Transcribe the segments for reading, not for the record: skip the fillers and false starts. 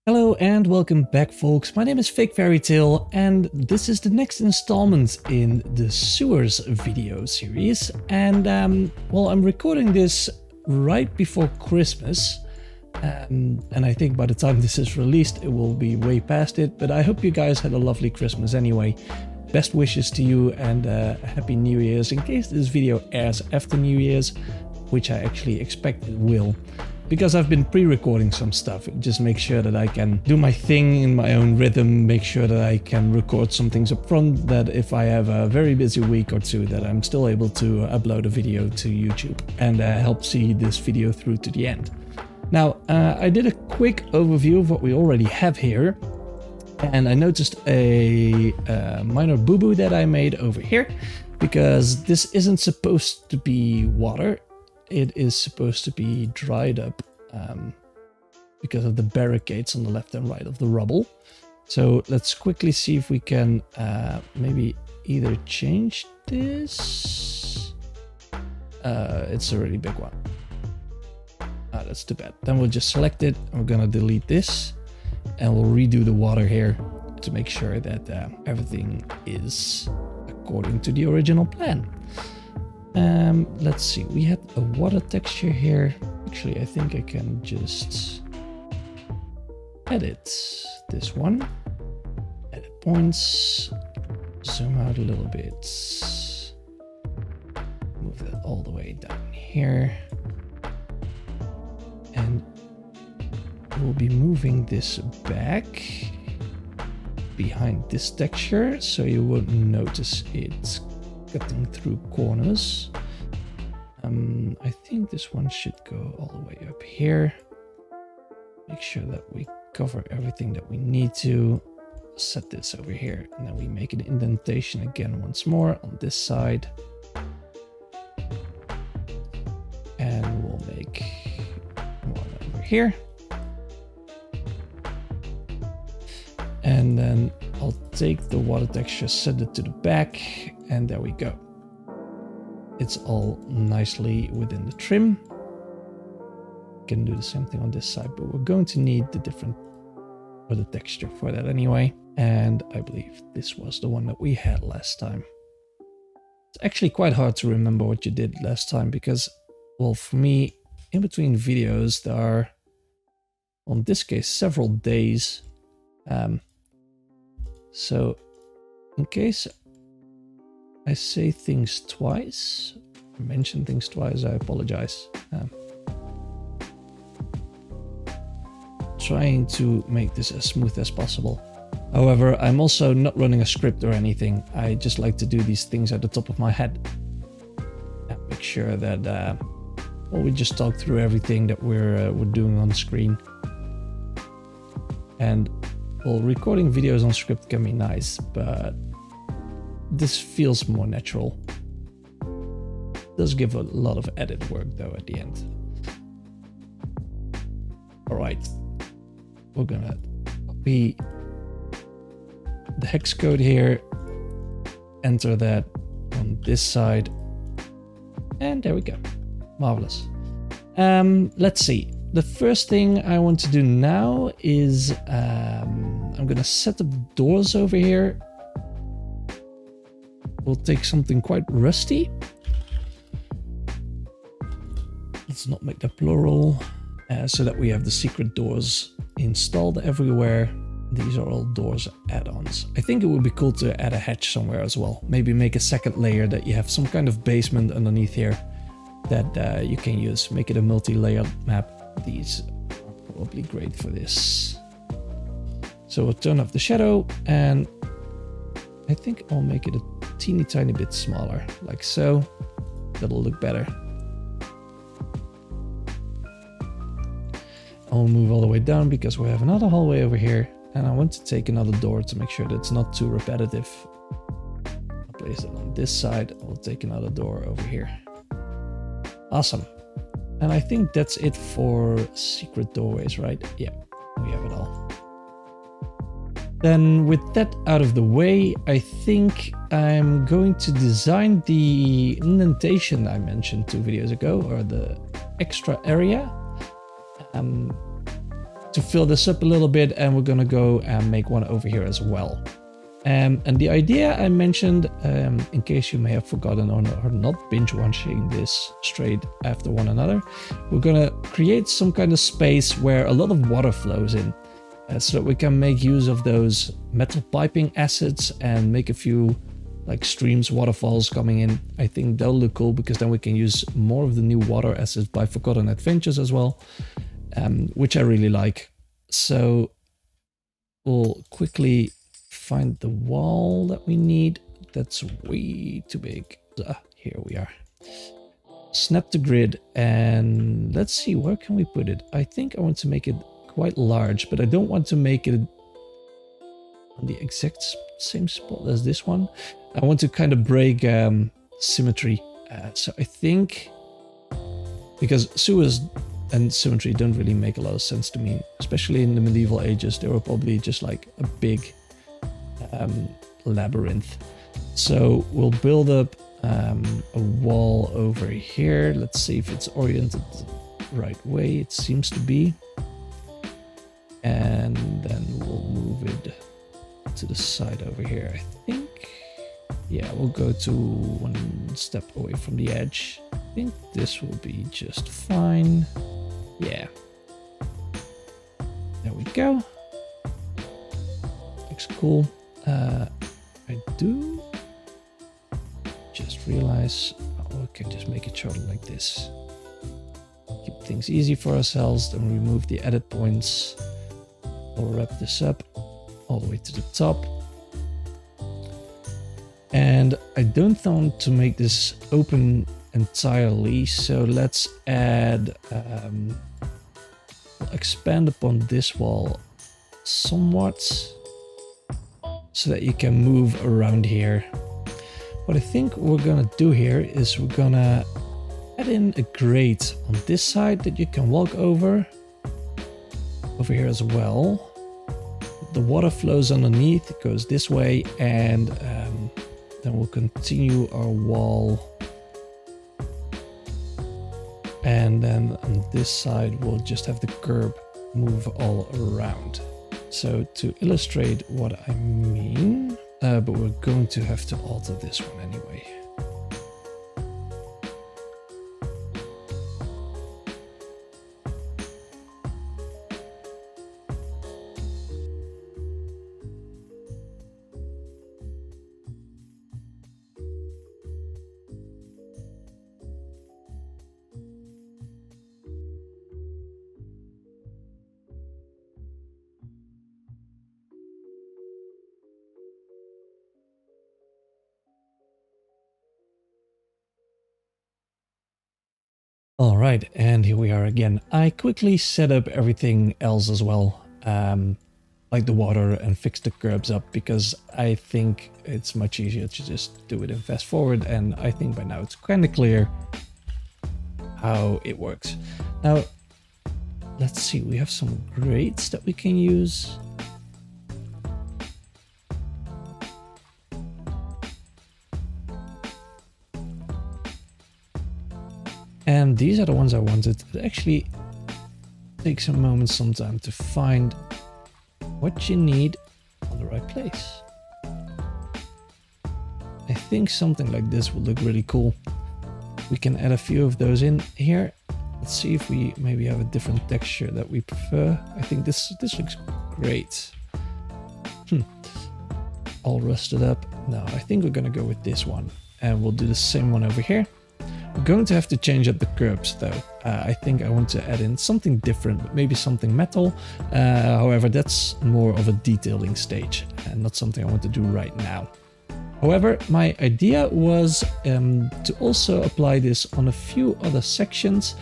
Hello and welcome back, folks. My name is Fake Fairy Tale, and this is the next installment in the sewers video series. And well, I'm recording this right before Christmas, and I think by the time this is released it will be way past it, but I hope you guys had a lovely Christmas anyway. Best wishes to you, and Happy New Year's in case this video airs after New Year's, which I actually expect it will. Because I've been pre-recording some stuff, just make sure that I can do my thing in my own rhythm, make sure that I can record some things up front, that if I have a very busy week or two, that I'm still able to upload a video to YouTube and help see this video through to the end. Now, I did a quick overview of what we already have here, and I noticed a minor boo-boo that I made over here, because this isn't supposed to be water. It is supposed to be dried up because of the barricades on the left and right of the rubble. So let's quickly see if we can maybe either change this. It's a really big one. That's too bad. Then we'll just select it. We're gonna delete this and we'll redo the water here to make sure that everything is according to the original plan. Let's see, we had a water texture here. Actually, I think I can just edit this one. Edit points. Zoom out a little bit. Move that all the way down here. And we'll be moving this back behind this texture, so you won't notice it's cutting through corners. I think this one should go all the way up here. Make sure that we cover everything that we need to. Set this over here, and then we make an indentation again once more on this side. And we'll make one over here. And then I'll take the water texture, set it to the back, and there we go. It's all nicely within the trim. Can do the same thing on this side, but we're going to need the texture for that anyway. And I believe this was the one that we had last time. It's actually quite hard to remember what you did last time because, well, for me, in between videos, there are, on this case, several days. So in case I say things twice, mention things twice, I apologize. Trying to make this as smooth as possible. However, I'm also not running a script or anything. I just like to do these things at the top of my head. And make sure that well, we just talk through everything that we're doing on screen. And well, recording videos on script can be nice, but this feels more natural. It does give a lot of edit work though at the end. Alright, we're gonna copy the hex code here, enter that on this side, and there we go. Marvelous. Let's see. The first thing I want to do now is I'm gonna set up the doors over here. We'll take something quite rusty. Let's not make that plural, so that we have the secret doors installed everywhere. These are all doors add-ons. I think it would be cool to add a hatch somewhere as well. Maybe make a second layer that you have some kind of basement underneath here that you can use. Make it a multi-layered map. These are probably great for this. So we'll turn off the shadow, and I think I'll make it a teeny tiny bit smaller, like so. That'll look better. I'll move all the way down because we have another hallway over here, and I want to take another door to make sure that it's not too repetitive. I'll place it on this side. I'll take another door over here. Awesome. And I think that's it for secret doorways, right? Yeah, we have it all. Then with that out of the way, I think I'm going to design the indentation I mentioned 2 videos ago, or the extra area, to fill this up a little bit, and we're gonna go and make one over here as well. And the idea I mentioned, in case you may have forgotten or not binge watching this straight after one another, we're gonna create some kind of space where a lot of water flows in, so that we can make use of those metal piping assets and make a few like streams, waterfalls coming in. I think that'll look cool, because then we can use more of the new water assets by Forgotten Adventures as well, which I really like. So we'll quickly find the wall that we need. That's way too big. Here we are. Snap the grid, and let's see, where can we put it? I think I want to make it quite large, but I don't want to make it on the exact same spot as this one. I want to kind of break symmetry. So I think, because sewers and symmetry don't really make a lot of sense to me, especially in the medieval ages. They were probably just like a big labyrinth. So we'll build up a wall over here. Let's see if it's oriented the right way. It seems to be. And then we'll move it to the side over here, I think. Yeah, we'll go to one step away from the edge. I think this will be just fine. Yeah. There we go. Looks cool. I do just realize, oh, I can just make it shorter like this. Keep things easy for ourselves, then remove the edit points. We'll wrap this up all the way to the top. And I don't want to make this open entirely, so let's add, we'll expand upon this wall somewhat, so that you can move around here. What I think we're gonna do here is we're gonna add in a grate on this side that you can walk over here as well. The water flows underneath, it goes this way, and then we'll continue our wall. And then on this side, we'll just have the curb move all around. So to illustrate what I mean, but we're going to have to alter this one anyway. All right, and here we are again. I quickly set up everything else as well, like the water, and fix the curbs up, because I think it's much easier to just do it in fast forward, and I think by now it's kind of clear how it works. Now, let's see, we have some grates that we can use. And these are the ones I wanted. It actually takes a moment sometime to find what you need on the right place. I think something like this will look really cool. We can add a few of those in here. Let's see if we maybe have a different texture that we prefer. I think this looks great. All rusted up. No, I think we're gonna go with this one. And we'll do the same one over here. We're going to have to change up the curbs though. I think I want to add in something different, maybe something metal. However, that's more of a detailing stage and not something I want to do right now. However, my idea was to also apply this on a few other sections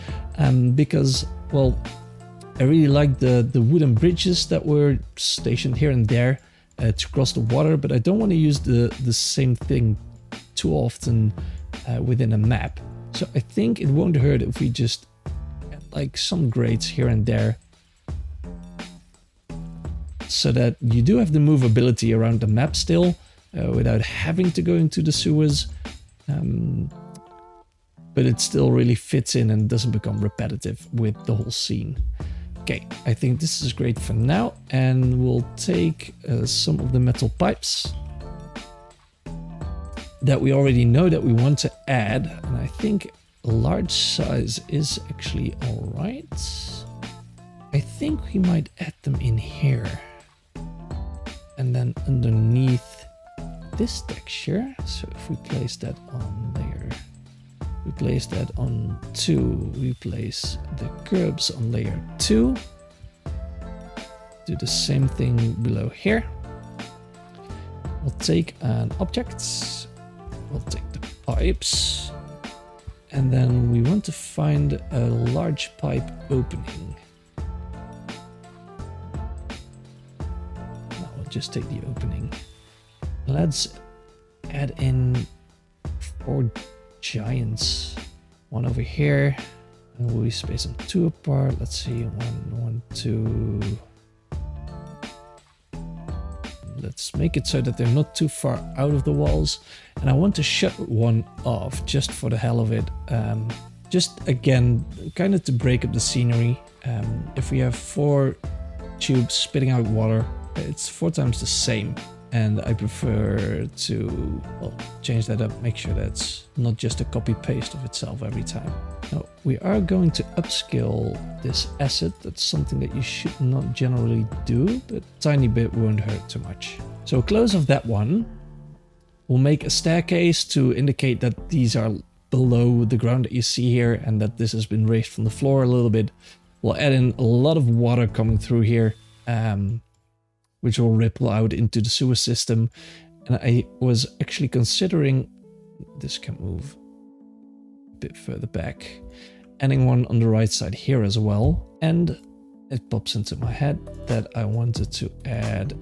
because, well, I really like the wooden bridges that were stationed here and there to cross the water, but I don't want to use the same thing too often within a map. So I think it won't hurt if we just add like some grates here and there, so that you do have the movability around the map still without having to go into the sewers, but it still really fits in and doesn't become repetitive with the whole scene. Okay, I think this is great for now, and we'll take some of the metal pipes that we already know that we want to add, and I think a large size is actually all right. I think we might add them in here, and then underneath this texture. So if we place that on layer, we place that on 2, we place the curbs on layer 2. Do the same thing below here. We'll take an object, we'll take the pipes, and then we want to find a large pipe opening. Now we'll just take the opening. Let's add in 4 giants. One over here, and we'll space them 2 apart. Let's see, 1, 2. Let's make it so that they're not too far out of the walls. And I want to shut one off just for the hell of it. Just again, kind of to break up the scenery. If we have 4 tubes spitting out water, it's 4 times the same. And I prefer to, well, change that up, make sure that's not just a copy paste of itself every time. Now, we are going to upscale this asset. That's something that you should not generally do, but a tiny bit won't hurt too much. So close of that one. We'll make a staircase to indicate that these are below the ground that you see here and that this has been raised from the floor a little bit. We'll add in a lot of water coming through here, which will ripple out into the sewer system. And I was actually considering, this can move a bit further back, adding one on the right side here as well. And it pops into my head that I wanted to add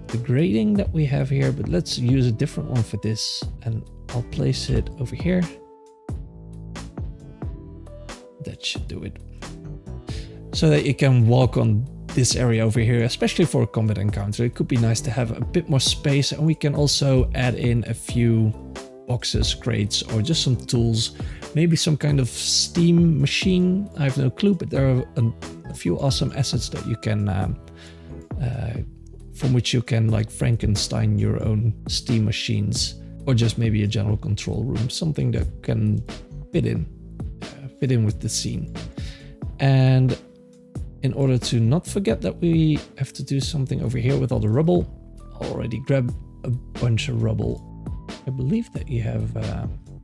the grading that we have here, but let's use a different one for this. And I'll place it over here. That should do it. So that you can walk on this area over here, especially for a combat encounter. It could be nice to have a bit more space, and we can also add in a few boxes, crates, or just some tools. Maybe some kind of steam machine. I have no clue, but there are a few awesome assets that you can, from which you can like Frankenstein your own steam machines, or just maybe a general control room, something that can fit in with the scene. And in order to not forget that we have to do something over here with all the rubble, I'll already grab a bunch of rubble. I believe that you have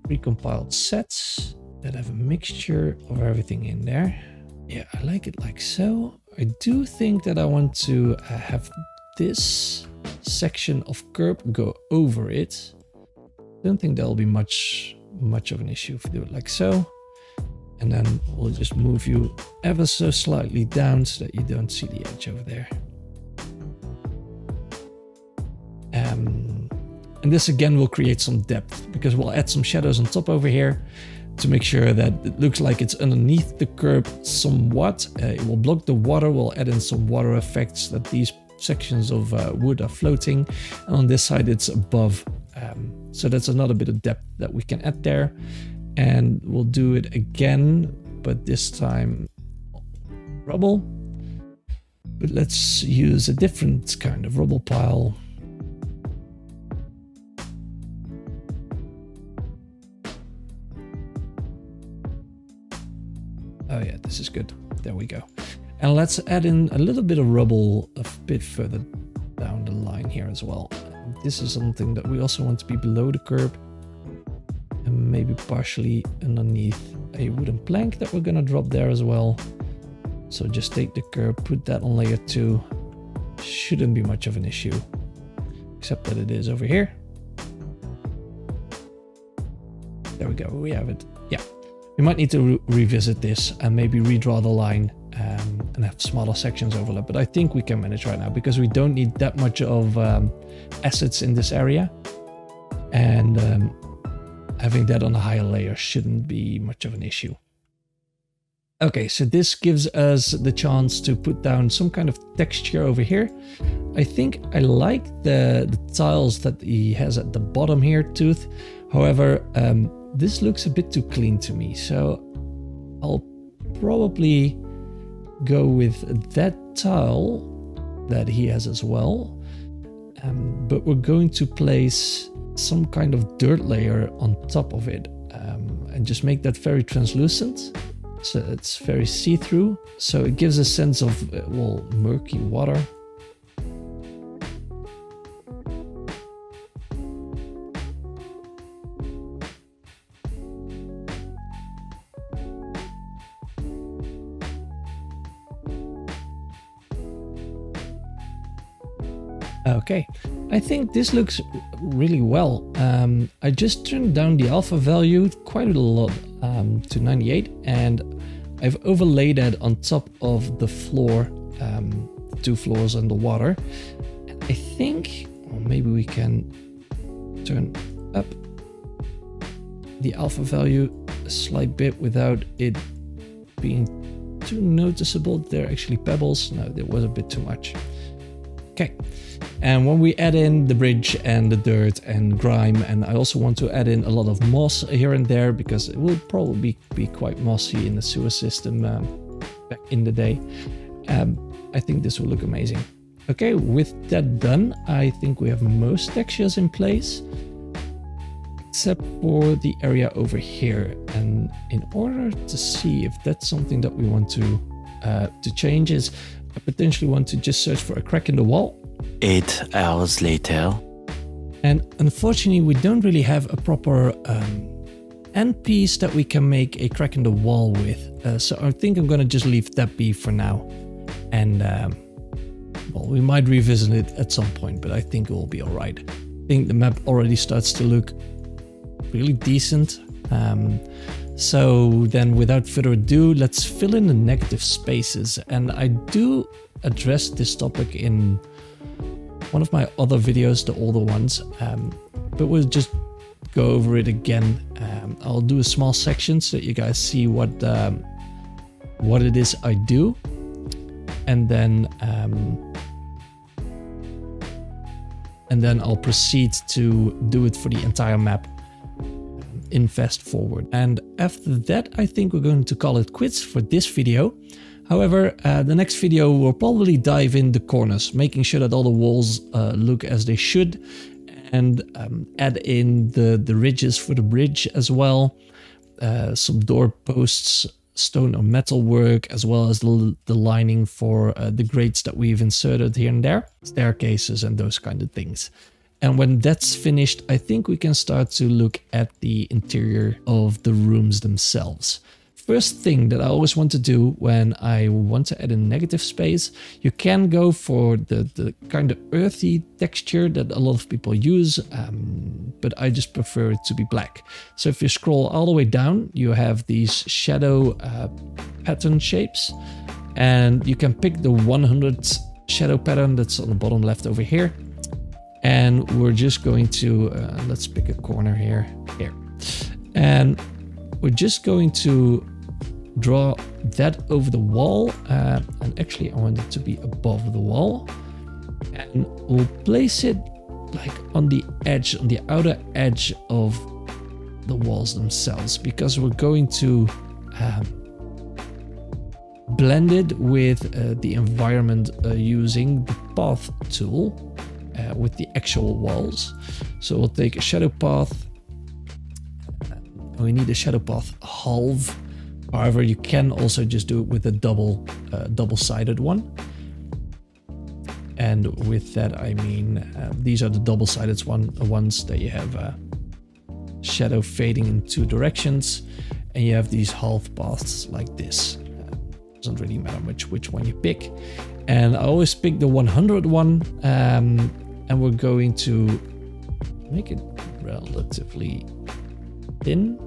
precompiled sets that have a mixture of everything in there. Yeah, I like it like so. I do think that I want to have this section of curb go over it. Don't think that'll be much of an issue if we do it like so. And then we'll just move you ever so slightly down so that you don't see the edge over there. And this again will create some depth, because we'll add some shadows on top over here to make sure that it looks like it's underneath the curb somewhat. It will block the water. We'll add in some water effects that these sections of wood are floating. And on this side it's above. So that's another bit of depth that we can add there. And we'll do it again, but this time rubble. But let's use a different kind of rubble pile. Oh yeah, this is good. There we go. And let's add in a little bit of rubble a bit further down the line here as well. This is something that we also want to be below the curb. And maybe partially underneath a wooden plank that we're gonna drop there as well. So just take the curb, put that on layer 2. Shouldn't be much of an issue, except that it is over here. There we go, we have it. Yeah, we might need to revisit this and maybe redraw the line and have smaller sections overlap, but I think we can manage right now because we don't need that much of assets in this area. And having that on a higher layer shouldn't be much of an issue. Okay, so this gives us the chance to put down some kind of texture over here. I think I like the tiles that he has at the bottom here, Tooth. However, this looks a bit too clean to me, so I'll probably go with that tile that he has as well. But we're going to place some kind of dirt layer on top of it and just make that very translucent. So it's very see-through. So it gives a sense of, well, murky water. Okay, I think this looks really well. I just turned down the alpha value quite a lot to 98, and I've overlaid that on top of the floor, the 2 floors underwater. And I think, or maybe we can turn up the alpha value a slight bit without it being too noticeable. They're actually pebbles. No, that was a bit too much. Okay, and when we add in the bridge and the dirt and grime, and I also want to add in a lot of moss here and there because it will probably be quite mossy in the sewer system back in the day, I think this will look amazing. Okay, with that done, I think we have most textures in place, except for the area over here. And in order to see if that's something that we want to change is, I potentially want to just search for a crack in the wall. 8 hours later. And unfortunately, we don't really have a proper end piece that we can make a crack in the wall with. So I think I'm going to just leave that be for now. And, well, we might revisit it at some point, but I think it will be all right. I think the map already starts to look really decent. So then without further ado, let's fill in the negative spaces. And I do address this topic in one of my other videos, the older ones, but we'll just go over it again. I'll do a small section so that you guys see what it is I do. And then I'll proceed to do it for the entire map in fast forward. And after that, I think we're going to call it quits for this video. However, the next video will probably dive in the corners, making sure that all the walls look as they should, and add in the ridges for the bridge as well, some door posts, stone or metal work, as well as the lining for the grates that we've inserted here and there, staircases and those kind of things. And when that's finished, I think we can start to look at the interior of the rooms themselves. First thing that I always want to do when I want to add a negative space, you can go for the kind of earthy texture that a lot of people use, but I just prefer it to be black. So if you scroll all the way down, you have these shadow pattern shapes, and you can pick the 100 shadow pattern that's on the bottom left over here. And we're just going to, let's pick a corner here. And we're just going to draw that over the wall. And actually I want it to be above the wall. And we'll place it like on the edge, on the outer edge of the walls themselves, because we're going to blend it with the environment using the path tool. With the actual walls. So we'll take a shadow path. We need a shadow path halve. However, you can also just do it with a double-sided one. And with that, I mean, these are the double-sided ones that you have shadow fading in 2 directions, and you have these half paths like this. Doesn't really matter which one you pick. And I always pick the 100 one. And we're going to make it relatively thin.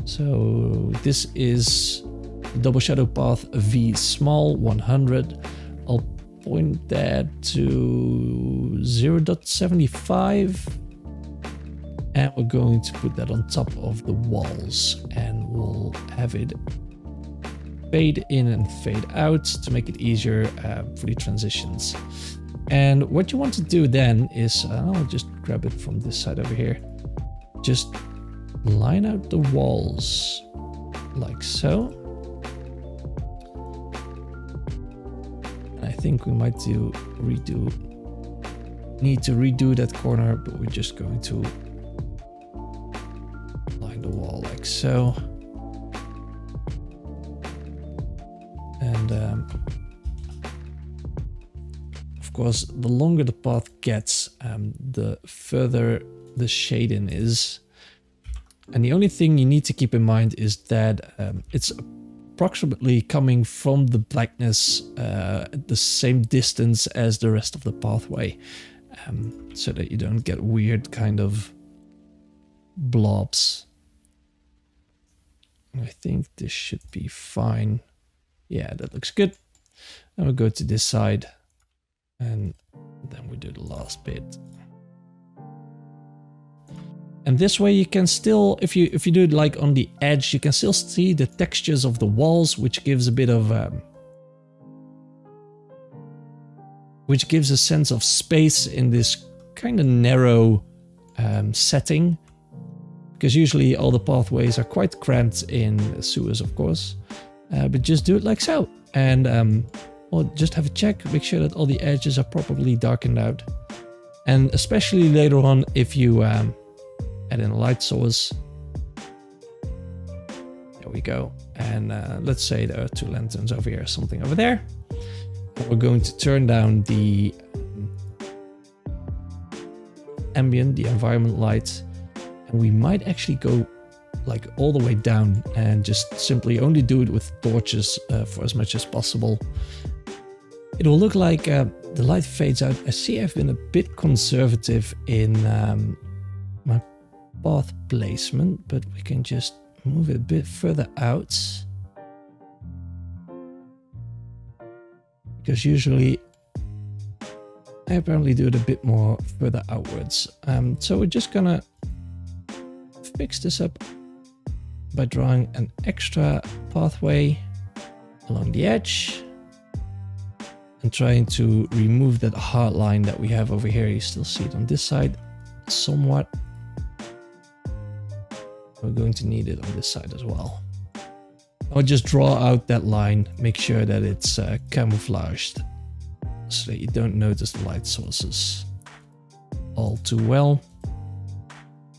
So this is the double shadow path V small 100. I'll point that to 0.75. And we're going to put that on top of the walls, and we'll have it fade in and fade out to make it easier for the transitions. And what you want to do then is, I'll just grab it from this side over here. Just line out the walls like so. I think we might need to redo that corner, but we're just going to line the wall like so. And of course, the longer the path gets, the further the shading is. And the only thing you need to keep in mind is that it's approximately coming from the blackness at the same distance as the rest of the pathway, so that you don't get weird kind of blobs. I think this should be fine. Yeah, that looks good. And we'll go to this side, and then we do the last bit. And this way you can still, if you do it like on the edge, you can still see the textures of the walls, which gives a bit of which gives a sense of space in this kind of narrow setting. Because usually all the pathways are quite cramped in sewers, of course. But just do it like so. And well, just have a check, make sure that all the edges are properly darkened out. And especially later on, if you add in a light source. There we go. And let's say there are 2 lanterns over here, something over there. And we're going to turn down the ambient, the environment light. And we might actually go like all the way down and just simply only do it with torches for as much as possible. It will look like the light fades out. I see I've been a bit conservative in my path placement, but we can just move it a bit further out. Because usually I apparently do it a bit more further outwards. So we're just gonna fix this up by drawing an extra pathway along the edge and trying to remove that hard line that we have over here. You still see it on this side somewhat. We're going to need it on this side as well. I'll just draw out that line, make sure that it's camouflaged so that you don't notice the light sources all too well.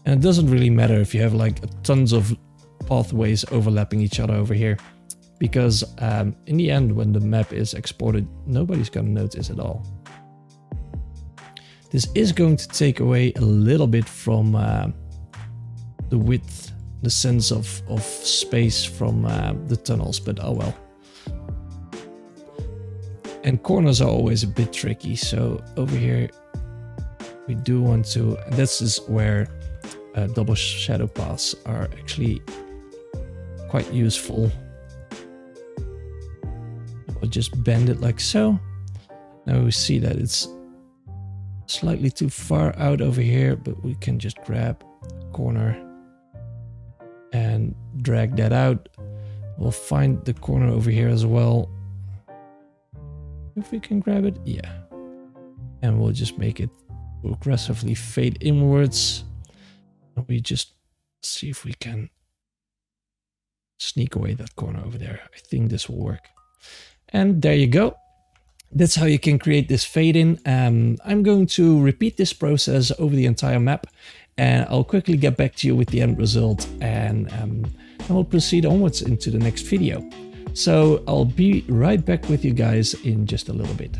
And it doesn't really matter if you have like tons of pathways overlapping each other over here, because in the end, when the map is exported, nobody's gonna notice at all. This is going to take away a little bit from the width, the sense of space from the tunnels, but oh well. And corners are always a bit tricky, so over here we do want to, and this is where double shadow paths are actually quite useful. I'll just bend it like so. Now we see that it's slightly too far out over here, but we can just grab a corner and drag that out. We'll find the corner over here as well. If we can grab it, yeah. And we'll just make it progressively fade inwards. And we just see if we can sneak away that corner over there. I think this will work. And there you go. That's how you can create this fade in. I'm going to repeat this process over the entire map, and I'll quickly get back to you with the end result, and we'll proceed onwards into the next video. So I'll be right back with you guys in just a little bit.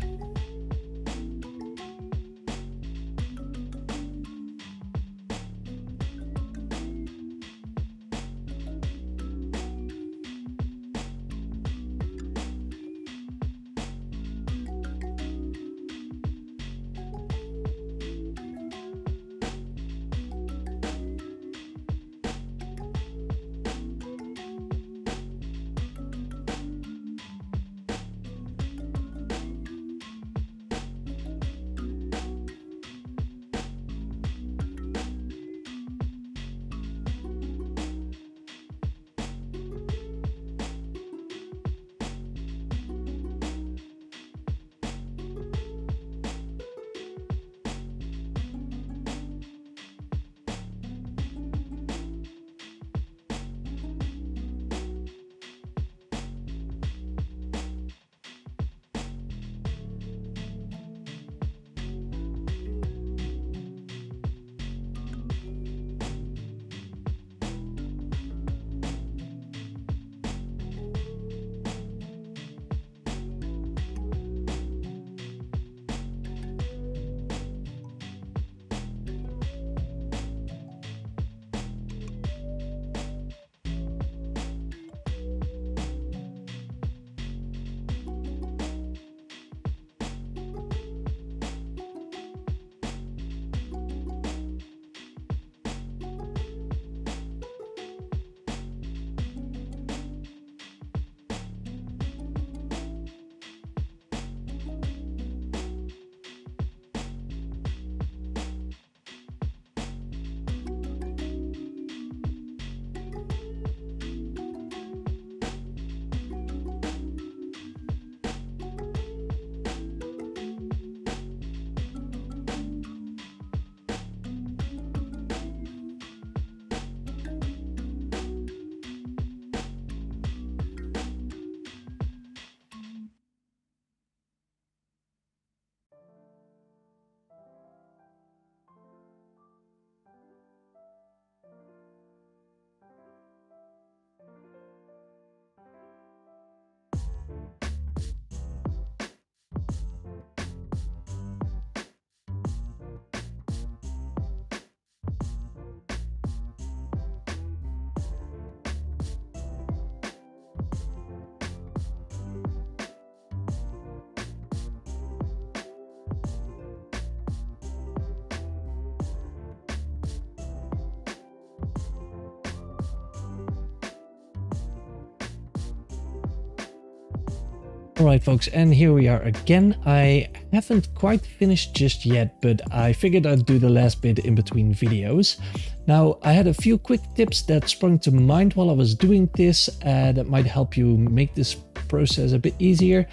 Alright folks, and here we are again. I haven't quite finished just yet, but I figured I'd do the last bit in between videos. Now, I had a few quick tips that sprung to mind while I was doing this that might help you make this process a bit easier.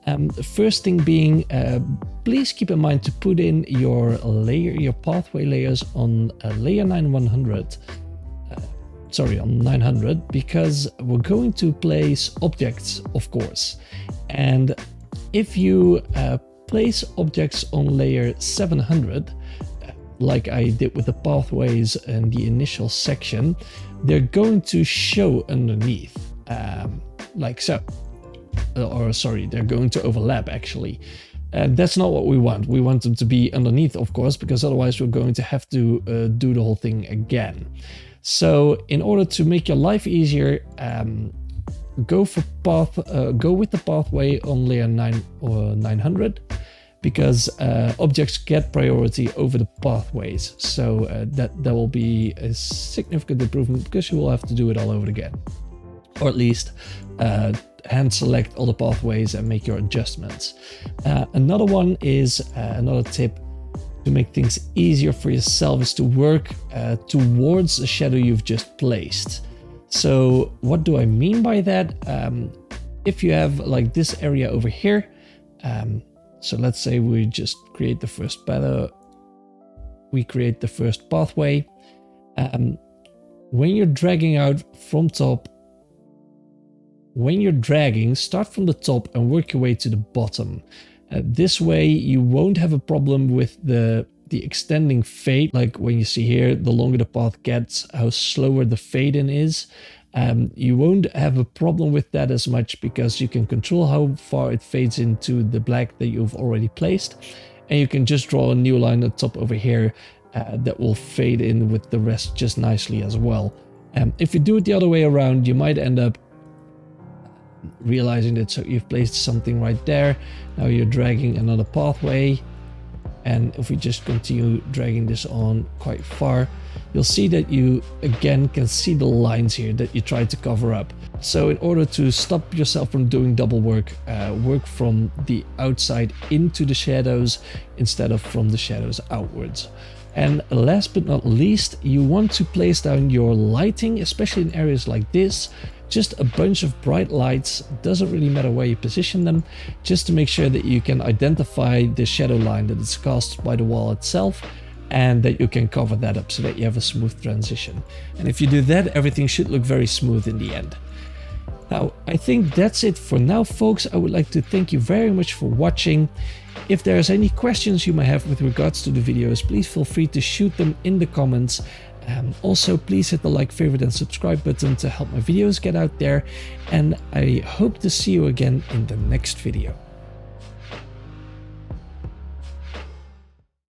The first thing being, please keep in mind to put in your pathway layers on layer 9100. On 900, because we're going to place objects, of course. And if you place objects on layer 700, like I did with the pathways and the initial section, they're going to show underneath, like so. They're going to overlap actually. And that's not what we want. We want them to be underneath, of course, because otherwise we're going to have to do the whole thing again. So in order to make your life easier, go with the pathway on layer 9 or 900, because objects get priority over the pathways. So that will be a significant improvement, because you will have to do it all over again, or at least hand select all the pathways and make your adjustments. Another one is another tip to make things easier for yourself is to work towards the shadow you've just placed. So what do I mean by that? If you have like this area over here, so let's say we just create the first pathway. When you're dragging out from top, start from the top and work your way to the bottom. This way you won't have a problem with the extending fade. Like when you see here, the longer the path gets, how slower the fade in is. You won't have a problem with that as much, because you can control how far it fades into the black that you've already placed. And you can just draw a new line at the top over here that will fade in with the rest just nicely as well. If you do it the other way around, you might end up realizing that you've placed something right there. Now you're dragging another pathway, and if we just continue dragging this on quite far, you'll see that you again can see the lines here that you tried to cover up. So in order to stop yourself from doing double work, work from the outside into the shadows instead of from the shadows outwards. And last but not least, you want to place down your lighting, especially in areas like this. Just a bunch of bright lights, doesn't really matter where you position them, just to make sure that you can identify the shadow line that is cast by the wall itself, and that you can cover that up so that you have a smooth transition. And if you do that, everything should look very smooth in the end. Now, I think that's it for now, folks. I would like to thank you very much for watching. If there's any questions you might have with regards to the videos, please feel free to shoot them in the comments. Also, please hit the like, favorite and subscribe button to help my videos get out there, and I hope to see you again in the next video.